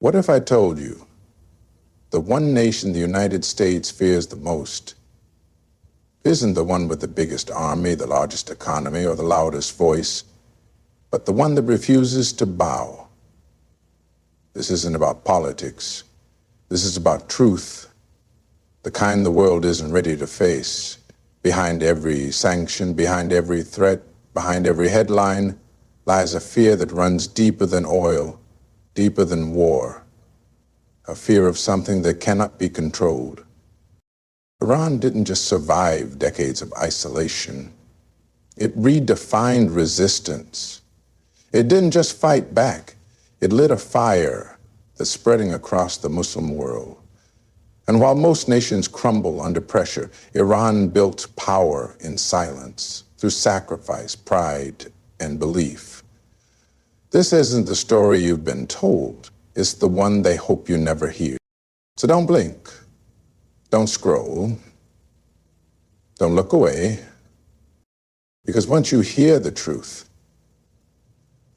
What if I told you the one nation the United States fears the most isn't the one with the biggest army, the largest economy, or the loudest voice, but the one that refuses to bow? This isn't about politics. This is about truth, the kind the world isn't ready to face. Behind every sanction, behind every threat, behind every headline lies a fear that runs deeper than oil, deeper than war, a fear of something that cannot be controlled. Iran didn't just survive decades of isolation. It redefined resistance. It didn't just fight back. It lit a fire that's spreading across the Muslim world. And while most nations crumble under pressure, Iran built power in silence, through sacrifice, pride, and belief. This isn't the story you've been told. It's the one they hope you never hear. So don't blink. Don't scroll. Don't look away. Because once you hear the truth,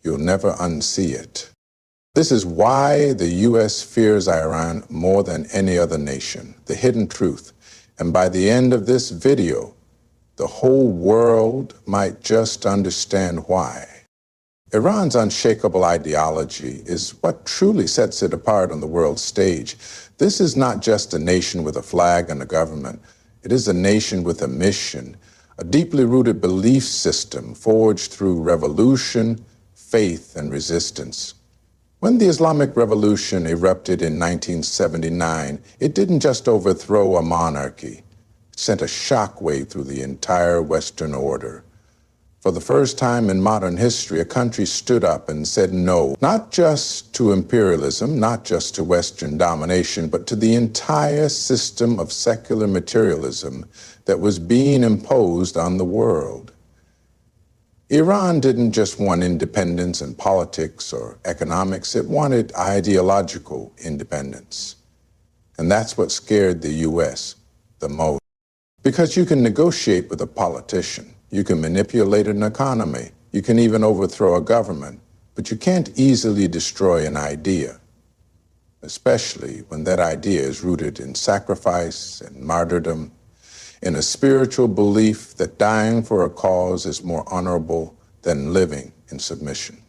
you'll never unsee it. This is why the U.S. fears Iran more than any other nation, the hidden truth. And by the end of this video, the whole world might just understand why. Iran's unshakable ideology is what truly sets it apart on the world stage. This is not just a nation with a flag and a government. It is a nation with a mission, a deeply rooted belief system forged through revolution, faith, and resistance. When the Islamic Revolution erupted in 1979, it didn't just overthrow a monarchy. It sent a shockwave through the entire Western order. For the first time in modern history, a country stood up and said no, not just to imperialism, not just to Western domination, but to the entire system of secular materialism that was being imposed on the world. Iran didn't just want independence in politics or economics, it wanted ideological independence. And that's what scared the U.S. the most. Because you can negotiate with a politician, you can manipulate an economy, you can even overthrow a government, but you can't easily destroy an idea, especially when that idea is rooted in sacrifice and martyrdom, in a spiritual belief that dying for a cause is more honorable than living in submission.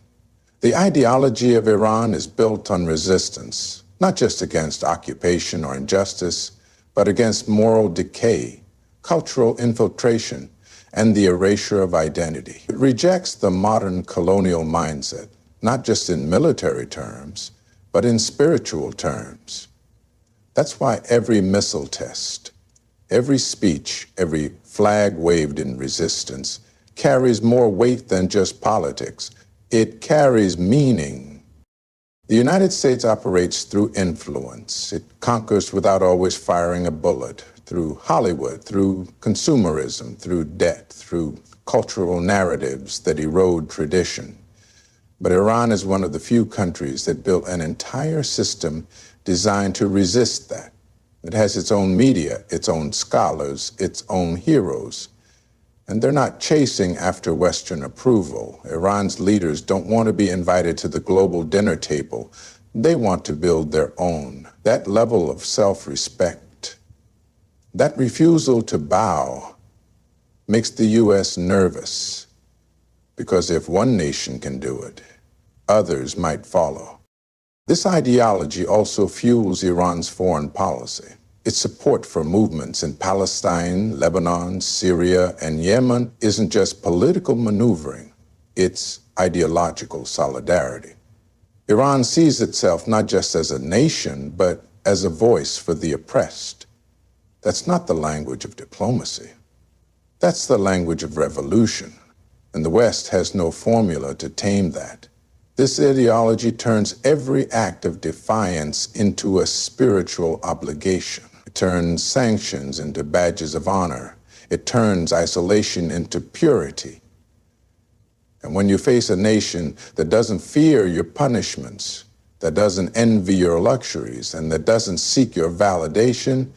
The ideology of Iran is built on resistance, not just against occupation or injustice, but against moral decay, cultural infiltration, and the erasure of identity. It rejects the modern colonial mindset, not just in military terms, but in spiritual terms. That's why every missile test, every speech, every flag waved in resistance carries more weight than just politics. It carries meaning. The United States operates through influence. It conquers without always firing a bullet, through Hollywood, through consumerism, through debt, through cultural narratives that erode tradition. But Iran is one of the few countries that built an entire system designed to resist that. It has its own media, its own scholars, its own heroes. And they're not chasing after Western approval. Iran's leaders don't want to be invited to the global dinner table. They want to build their own. That level of self-respect, that refusal to bow, makes the U.S. nervous. Because if one nation can do it, others might follow. This ideology also fuels Iran's foreign policy. Its support for movements in Palestine, Lebanon, Syria, and Yemen isn't just political maneuvering, it's ideological solidarity. Iran sees itself not just as a nation, but as a voice for the oppressed. That's not the language of diplomacy. That's the language of revolution, and the West has no formula to tame that. This ideology turns every act of defiance into a spiritual obligation. It turns sanctions into badges of honor. It turns isolation into purity. And when you face a nation that doesn't fear your punishments, that doesn't envy your luxuries, and that doesn't seek your validation,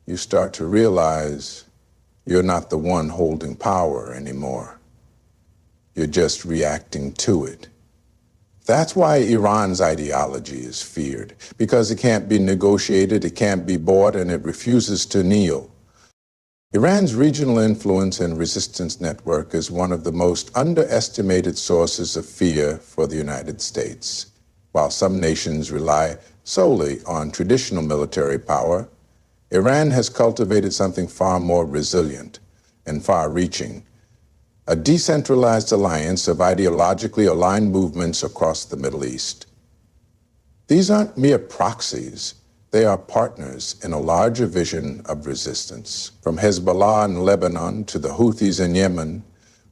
you start to realize you're not the one holding power anymore. You're just reacting to it. That's why Iran's ideology is feared, because it can't be negotiated, it can't be bought, and it refuses to kneel. Iran's regional influence and resistance network is one of the most underestimated sources of fear for the United States. While some nations rely solely on traditional military power, Iran has cultivated something far more resilient and far-reaching: a decentralized alliance of ideologically aligned movements across the Middle East. These aren't mere proxies. They are partners in a larger vision of resistance. From Hezbollah in Lebanon to the Houthis in Yemen,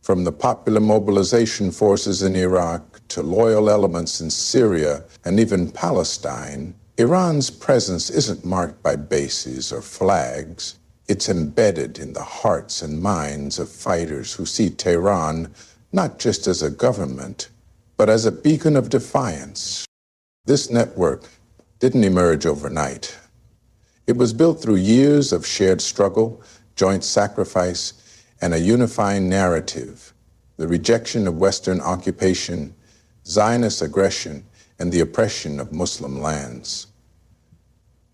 from the popular mobilization forces in Iraq to loyal elements in Syria and even Palestine, Iran's presence isn't marked by bases or flags. It's embedded in the hearts and minds of fighters who see Tehran not just as a government, but as a beacon of defiance. This network didn't emerge overnight. It was built through years of shared struggle, joint sacrifice, and a unifying narrative: the rejection of Western occupation, Zionist aggression, and the oppression of Muslim lands.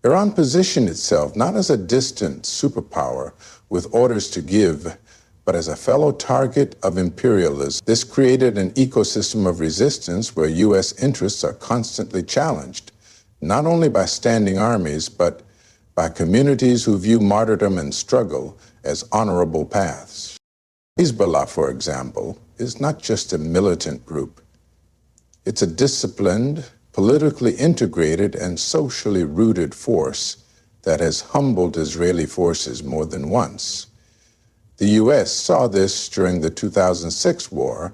Iran positioned itself not as a distant superpower with orders to give, but as a fellow target of imperialism. This created an ecosystem of resistance where U.S. interests are constantly challenged, not only by standing armies, but by communities who view martyrdom and struggle as honorable paths. Hezbollah, for example, is not just a militant group. It's a disciplined, politically integrated, and socially rooted force that has humbled Israeli forces more than once. The U.S. saw this during the 2006 war,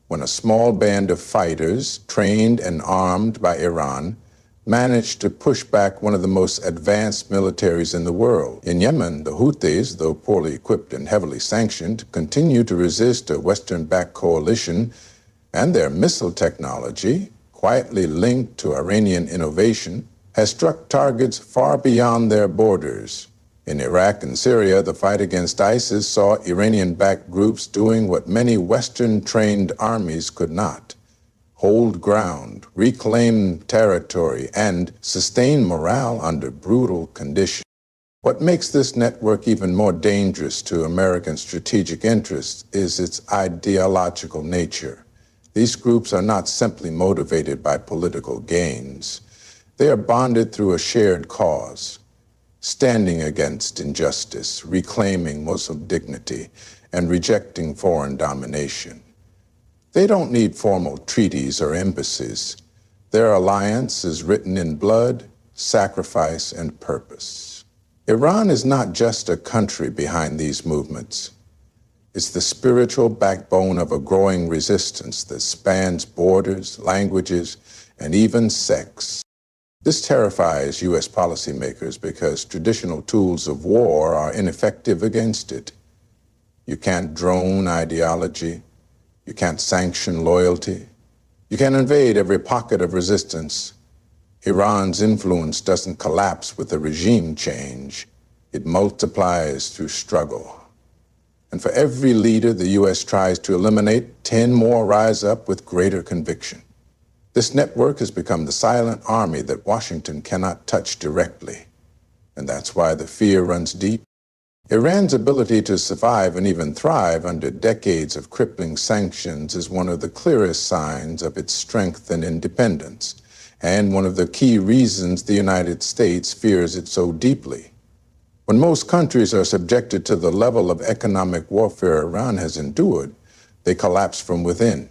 when a small band of fighters, trained and armed by Iran, managed to push back one of the most advanced militaries in the world. In Yemen, the Houthis, though poorly equipped and heavily sanctioned, continue to resist a Western-backed coalition, and their missile technology, quietly linked to Iranian innovation, has struck targets far beyond their borders. In Iraq and Syria, the fight against ISIS saw Iranian-backed groups doing what many Western-trained armies could not: hold ground, reclaim territory, and sustain morale under brutal conditions. What makes this network even more dangerous to American strategic interests is its ideological nature. These groups are not simply motivated by political gains. They are bonded through a shared cause: standing against injustice, reclaiming Muslim dignity, and rejecting foreign domination. They don't need formal treaties or embassies. Their alliance is written in blood, sacrifice, and purpose. Iran is not just a country behind these movements. It's the spiritual backbone of a growing resistance that spans borders, languages, and even sects. This terrifies U.S. policymakers because traditional tools of war are ineffective against it. You can't drone ideology. You can't sanction loyalty. You can't invade every pocket of resistance. Iran's influence doesn't collapse with a regime change. It multiplies through struggle. And for every leader the U.S. tries to eliminate, 10 more rise up with greater conviction. This network has become the silent army that Washington cannot touch directly. And that's why the fear runs deep. Iran's ability to survive and even thrive under decades of crippling sanctions is one of the clearest signs of its strength and independence, and one of the key reasons the United States fears it so deeply. When most countries are subjected to the level of economic warfare Iran has endured, they collapse from within.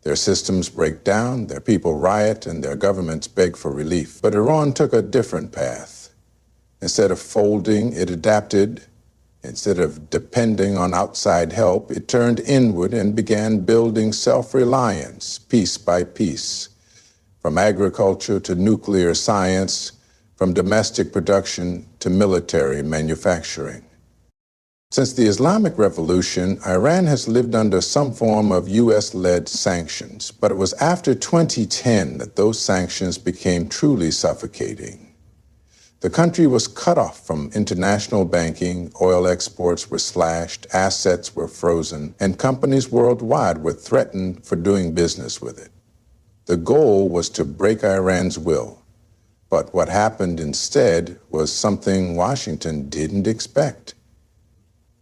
Their systems break down, their people riot, and their governments beg for relief. But Iran took a different path. Instead of folding, it adapted. Instead of depending on outside help, it turned inward and began building self-reliance piece by piece. From agriculture to nuclear science, from domestic production to military manufacturing. Since the Islamic Revolution, Iran has lived under some form of U.S.-led sanctions, but it was after 2010 that those sanctions became truly suffocating. The country was cut off from international banking, oil exports were slashed, assets were frozen, and companies worldwide were threatened for doing business with it. The goal was to break Iran's will. But what happened instead was something Washington didn't expect.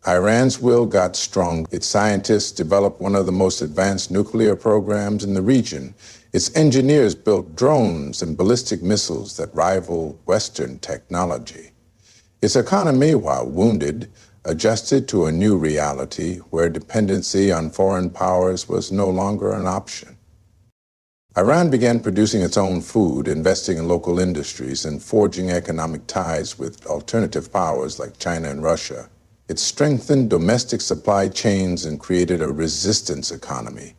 Iran's will got strong. Its scientists developed one of the most advanced nuclear programs in the region. Its engineers built drones and ballistic missiles that rival Western technology. Its economy, while wounded, adjusted to a new reality where dependency on foreign powers was no longer an option. Iran began producing its own food, investing in local industries, and forging economic ties with alternative powers like China and Russia. It strengthened domestic supply chains and created a resistance economy,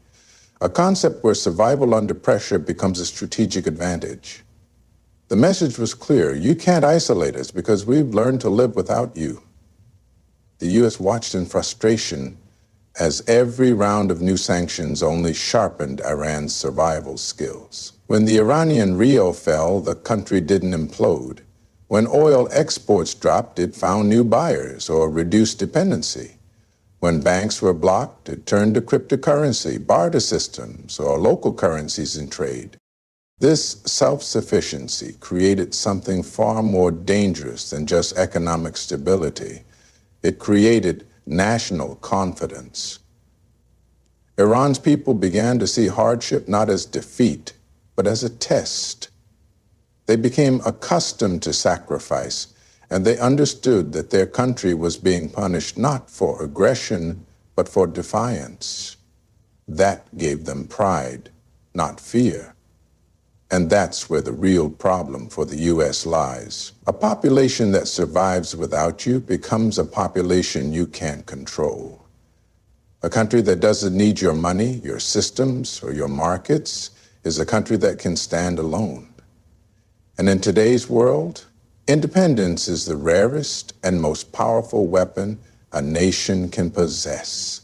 a concept where survival under pressure becomes a strategic advantage. The message was clear: you can't isolate us because we've learned to live without you. The U.S. watched in frustration as every round of new sanctions only sharpened Iran's survival skills. When the Iranian rial fell, the country didn't implode. When oil exports dropped, it found new buyers or reduced dependency. When banks were blocked, it turned to cryptocurrency, barter systems, or local currencies in trade. This self-sufficiency created something far more dangerous than just economic stability. It created national confidence. Iran's people began to see hardship not as defeat, but as a test. They became accustomed to sacrifice, and they understood that their country was being punished not for aggression, but for defiance. That gave them pride, not fear. And that's where the real problem for the U.S. lies. A population that survives without you becomes a population you can't control. A country that doesn't need your money, your systems, or your markets is a country that can stand alone. And in today's world, independence is the rarest and most powerful weapon a nation can possess.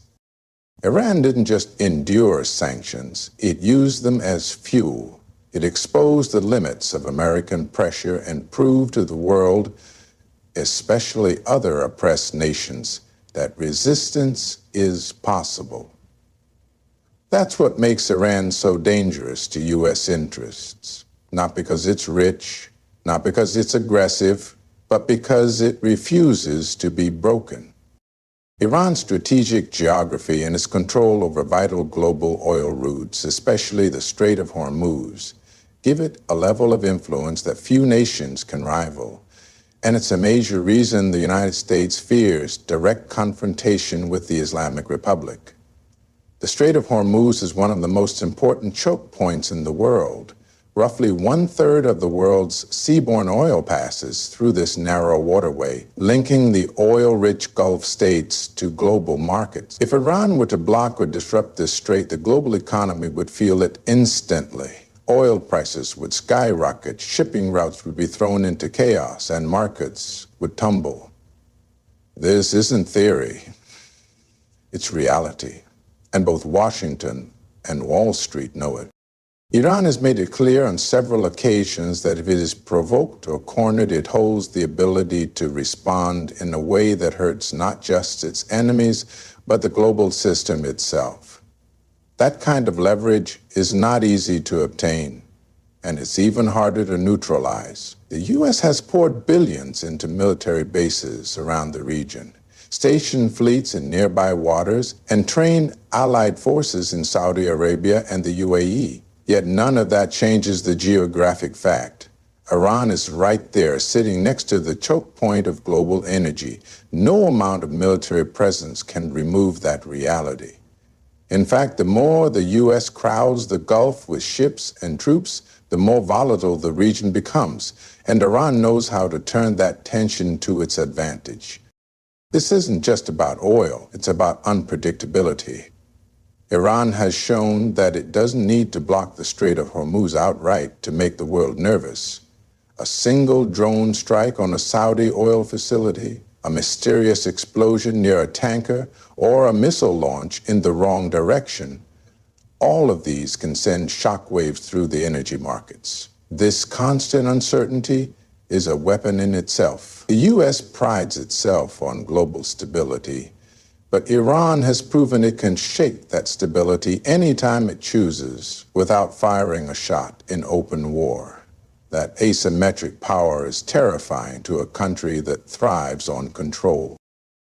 Iran didn't just endure sanctions, it used them as fuel. It exposed the limits of American pressure and proved to the world, especially other oppressed nations, that resistance is possible. That's what makes Iran so dangerous to U.S. interests. Not because it's rich, not because it's aggressive, but because it refuses to be broken. Iran's strategic geography and its control over vital global oil routes, especially the Strait of Hormuz, give it a level of influence that few nations can rival. And it's a major reason the United States fears direct confrontation with the Islamic Republic. The Strait of Hormuz is one of the most important choke points in the world. Roughly 1/3 of the world's seaborne oil passes through this narrow waterway, linking the oil-rich Gulf states to global markets. If Iran were to block or disrupt this strait, the global economy would feel it instantly. Oil prices would skyrocket, shipping routes would be thrown into chaos, and markets would tumble. This isn't theory, it's reality. And both Washington and Wall Street know it. Iran has made it clear on several occasions that if it is provoked or cornered, it holds the ability to respond in a way that hurts not just its enemies, but the global system itself. That kind of leverage is not easy to obtain, and it's even harder to neutralize. The U.S. has poured billions into military bases around the region, stationed fleets in nearby waters, and trained allied forces in Saudi Arabia and the UAE. Yet none of that changes the geographic fact. Iran is right there, sitting next to the choke point of global energy. No amount of military presence can remove that reality. In fact, the more the U.S. crowds the Gulf with ships and troops, the more volatile the region becomes, and Iran knows how to turn that tension to its advantage. This isn't just about oil, it's about unpredictability. Iran has shown that it doesn't need to block the Strait of Hormuz outright to make the world nervous. A single drone strike on a Saudi oil facility, a mysterious explosion near a tanker, or a missile launch in the wrong direction, all of these can send shockwaves through the energy markets. This constant uncertainty is a weapon in itself. The U.S. prides itself on global stability, But Iran has proven it can shake that stability anytime it chooses without firing a shot in open war. That asymmetric power is terrifying to a country that thrives on control.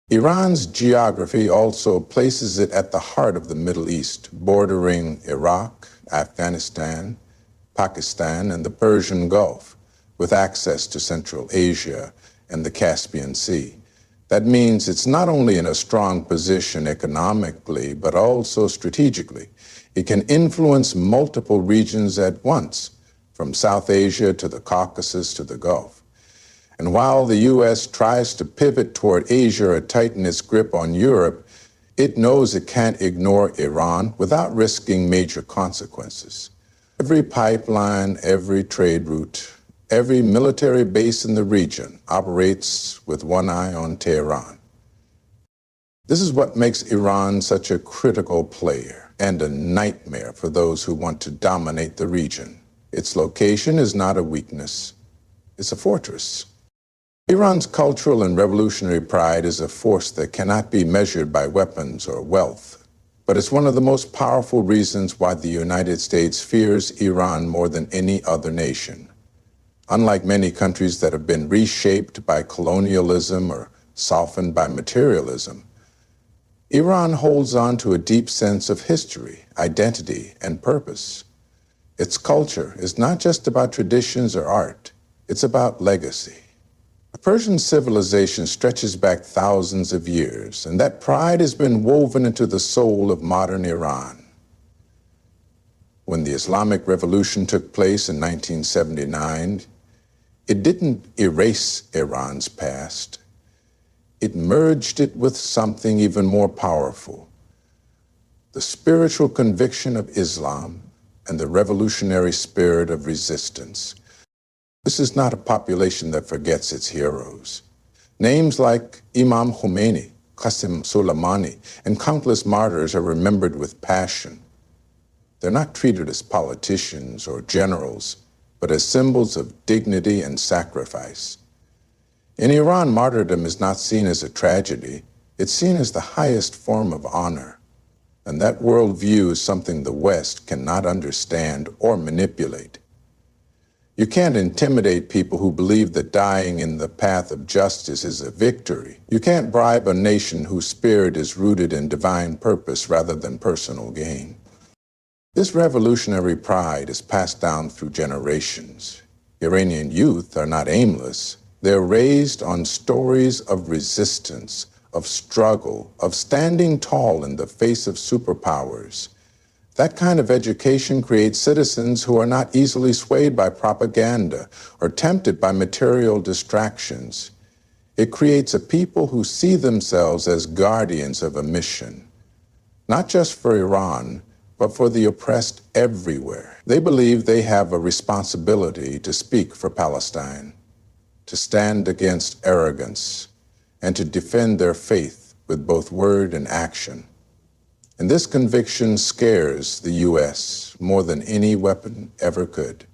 Iran's geography also places it at the heart of the Middle East, bordering Iraq, Afghanistan, Pakistan, and the Persian Gulf, with access to Central Asia and the Caspian Sea. That means it's not only in a strong position economically, but also strategically. It can influence multiple regions at once, from South Asia to the Caucasus to the Gulf. And while the U.S. tries to pivot toward Asia or tighten its grip on Europe, it knows it can't ignore Iran without risking major consequences. Every pipeline, every trade route, every military base in the region operates with one eye on Tehran. This is what makes Iran such a critical player and a nightmare for those who want to dominate the region. Its location is not a weakness, it's a fortress. Iran's cultural and revolutionary pride is a force that cannot be measured by weapons or wealth, but it's one of the most powerful reasons why the United States fears Iran more than any other nation. Unlike many countries that have been reshaped by colonialism or softened by materialism, Iran holds on to a deep sense of history, identity, and purpose. Its culture is not just about traditions or art, it's about legacy. The Persian civilization stretches back thousands of years, and that pride has been woven into the soul of modern Iran. When the Islamic Revolution took place in 1979, it didn't erase Iran's past. It merged it with something even more powerful: the spiritual conviction of Islam and the revolutionary spirit of resistance. This is not a population that forgets its heroes. Names like Imam Khomeini, Qasem Soleimani, and countless martyrs are remembered with passion. They're not treated as politicians or generals, but as symbols of dignity and sacrifice. In Iran, martyrdom is not seen as a tragedy. It's seen as the highest form of honor. And that worldview is something the West cannot understand or manipulate. You can't intimidate people who believe that dying in the path of justice is a victory. You can't bribe a nation whose spirit is rooted in divine purpose rather than personal gain. This revolutionary pride is passed down through generations. Iranian youth are not aimless. They're raised on stories of resistance, of struggle, of standing tall in the face of superpowers. That kind of education creates citizens who are not easily swayed by propaganda or tempted by material distractions. It creates a people who see themselves as guardians of a mission, not just for Iran, but for the oppressed everywhere. They believe they have a responsibility to speak for Palestine, to stand against arrogance, and to defend their faith with both word and action. And this conviction scares the U.S. more than any weapon ever could.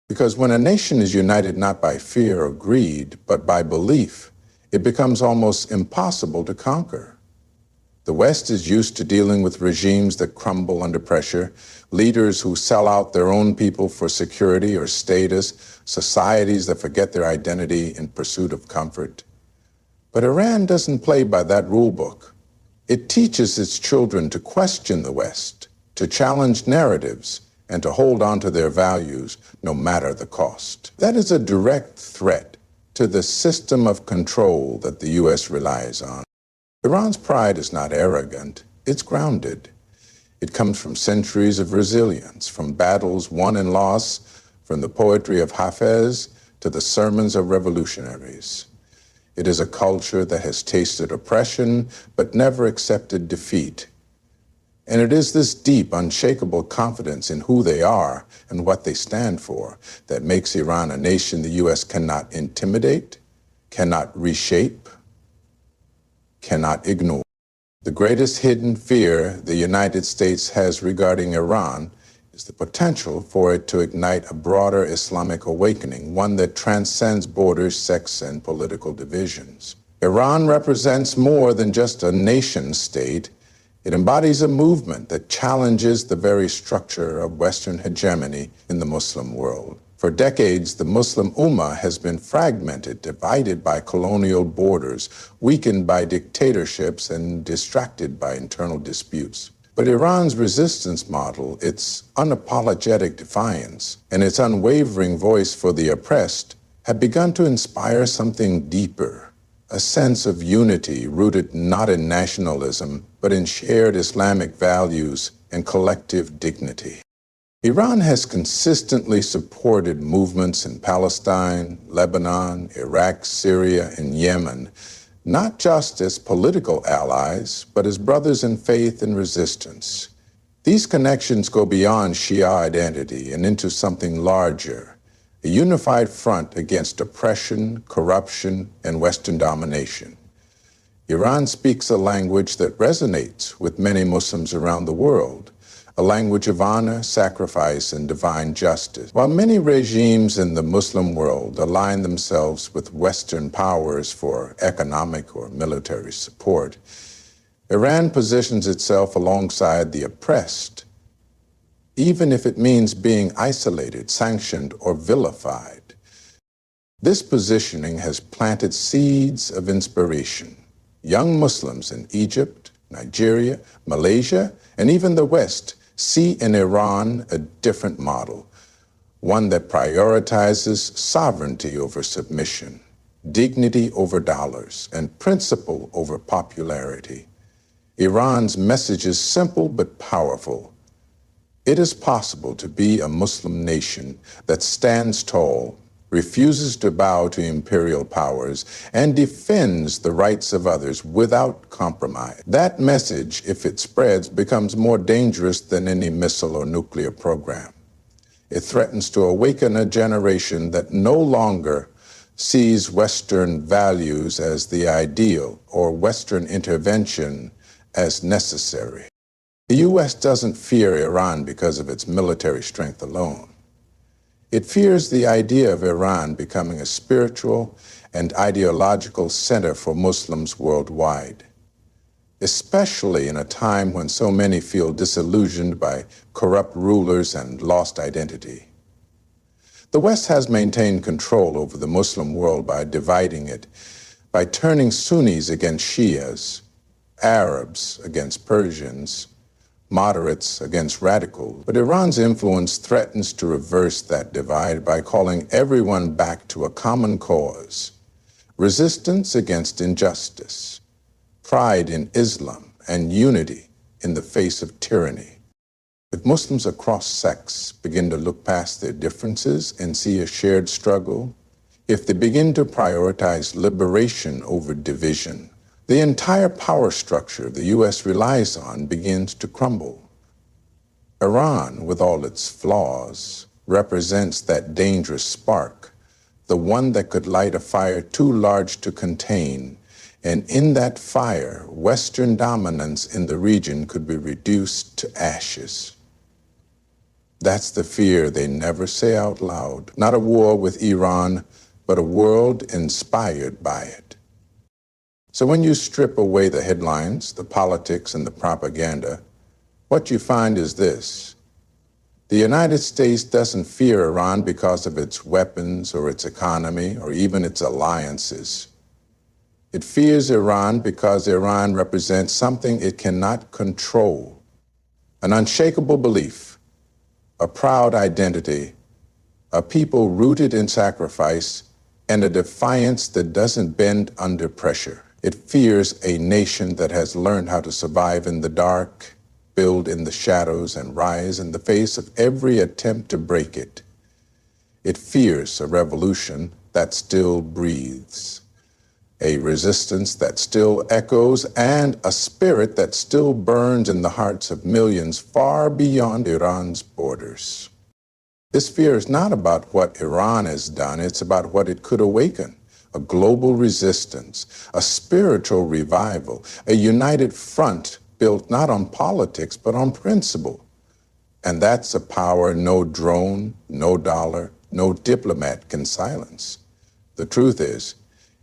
Because when a nation is united not by fear or greed, but by belief, it becomes almost impossible to conquer. The West is used to dealing with regimes that crumble under pressure, leaders who sell out their own people for security or status, societies that forget their identity in pursuit of comfort. But Iran doesn't play by that rule book. It teaches its children to question the West, to challenge narratives, and to hold on to their values no matter the cost. That is a direct threat to the system of control that the U.S. relies on. Iran's pride is not arrogant, it's grounded. It comes from centuries of resilience, from battles won and lost, from the poetry of Hafez to the sermons of revolutionaries. It is a culture that has tasted oppression but never accepted defeat. And it is this deep, unshakable confidence in who they are and what they stand for that makes Iran a nation the U.S. cannot intimidate, cannot reshape, cannot ignore. The greatest hidden fear the United States has regarding Iran is the potential for it to ignite a broader Islamic awakening, one that transcends borders, sects, and political divisions. Iran represents more than just a nation state. It embodies a movement that challenges the very structure of Western hegemony in the Muslim world. For decades, the Muslim Ummah has been fragmented, divided by colonial borders, weakened by dictatorships, and distracted by internal disputes. But Iran's resistance model, its unapologetic defiance, and its unwavering voice for the oppressed have begun to inspire something deeper, a sense of unity rooted not in nationalism, but in shared Islamic values and collective dignity. Iran has consistently supported movements in Palestine, Lebanon, Iraq, Syria, and Yemen, not just as political allies, but as brothers in faith and resistance. These connections go beyond Shia identity and into something larger, a unified front against oppression, corruption, and Western domination. Iran speaks a language that resonates with many Muslims around the world, a language of honor, sacrifice, and divine justice. While many regimes in the Muslim world align themselves with Western powers for economic or military support, Iran positions itself alongside the oppressed, even if it means being isolated, sanctioned, or vilified. This positioning has planted seeds of inspiration. Young Muslims in Egypt, Nigeria, Malaysia, and even the West see in Iran a different model, one that prioritizes sovereignty over submission, dignity over dollars, and principle over popularity. Iran's message is simple but powerful. It is possible to be a Muslim nation that stands tall, refuses to bow to imperial powers, and defends the rights of others without compromise. That message, if it spreads, becomes more dangerous than any missile or nuclear program. It threatens to awaken a generation that no longer sees Western values as the ideal or Western intervention as necessary. The U.S. doesn't fear Iran because of its military strength alone. It fears the idea of Iran becoming a spiritual and ideological center for Muslims worldwide, especially in a time when so many feel disillusioned by corrupt rulers and lost identity. The West has maintained control over the Muslim world by dividing it, by turning Sunnis against Shias, Arabs against Persians, moderates against radicals. But Iran's influence threatens to reverse that divide by calling everyone back to a common cause: resistance against injustice, pride in Islam, and unity in the face of tyranny. If Muslims across sects begin to look past their differences and see a shared struggle, if they begin to prioritize liberation over division, the entire power structure the U.S. relies on begins to crumble. Iran, with all its flaws, represents that dangerous spark, the one that could light a fire too large to contain, and in that fire, Western dominance in the region could be reduced to ashes. That's the fear they never say out loud. Not a war with Iran, but a world inspired by it. So when you strip away the headlines, the politics, and the propaganda, what you find is this: the United States doesn't fear Iran because of its weapons or its economy or even its alliances. It fears Iran because Iran represents something it cannot control: an unshakable belief, a proud identity, a people rooted in sacrifice, and a defiance that doesn't bend under pressure. It fears a nation that has learned how to survive in the dark, build in the shadows, and rise in the face of every attempt to break it. It fears a revolution that still breathes, a resistance that still echoes, and a spirit that still burns in the hearts of millions far beyond Iran's borders. This fear is not about what Iran has done, it's about what it could awaken: a global resistance, a spiritual revival, a united front built not on politics, but on principle. And that's a power no drone, no dollar, no diplomat can silence. The truth is,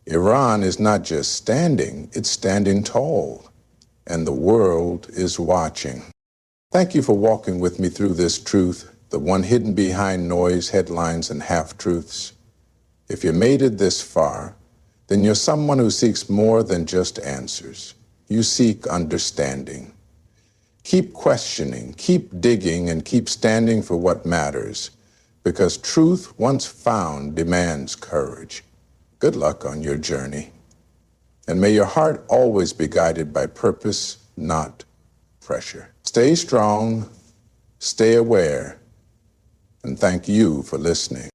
Iran is not just standing, it's standing tall, and the world is watching. Thank you for walking with me through this truth, the one hidden behind noise, headlines, and half-truths. If you made it this far, then you're someone who seeks more than just answers. You seek understanding. Keep questioning, keep digging, and keep standing for what matters, because truth, once found, demands courage. Good luck on your journey. And may your heart always be guided by purpose, not pressure. Stay strong, stay aware, and thank you for listening.